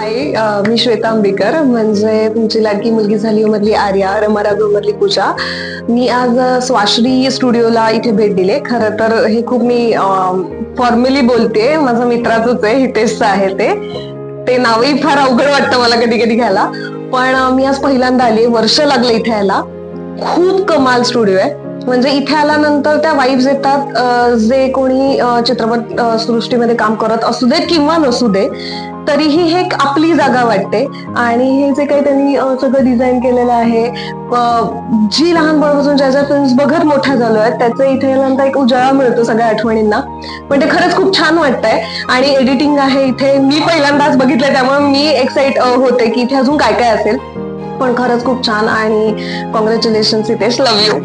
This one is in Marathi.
हाय, मी श्वेता अंबिकर, म्हणजे तुमची लाडकी मुलगी झाली मधली आर्या, रमा राघव मधली पूजा. मी आज स्वाश्री स्टुडिओला इथे भेट दिली. खरं तर हे खूप मी फॉर्मली बोलते, माझं मित्राचंच आहे, हितेशचं आहे ते नावही फार अवघड वाटतं मला कधी कधी घ्यायला. पण मी आज पहिल्यांदा आली, वर्ष लागलं इथे यायला. खूप कमाल स्टुडिओ आहे. म्हणजे इथे आल्यानंतर त्या वाईब्स येतात. जे कोणी चित्रपट सृष्टीमध्ये काम करत असू दे किंवा नसू दे, तरीही हे एक आपली जागा वाटते. आणि हे जे काही त्यांनी सगळं डिझाईन केलेलं आहे, जी लहानपणापासून ज्या ज्या फिल्म्स बघत मोठ्या झालोय, त्याचं इथे आल्यानंतर एक उजाळा मिळतो सगळ्या आठवणींना. पण ते खरंच खूप छान वाटतंय. आणि एडिटिंग आहे इथे, मी पहिल्यांदाच बघितलंय, त्यामुळे मी एक्साइट होते की इथे अजून काय काय असेल. पण खरंच खूप छान. आणि कॉंग्रॅच्युलेशन हितेश, लव्ह यू.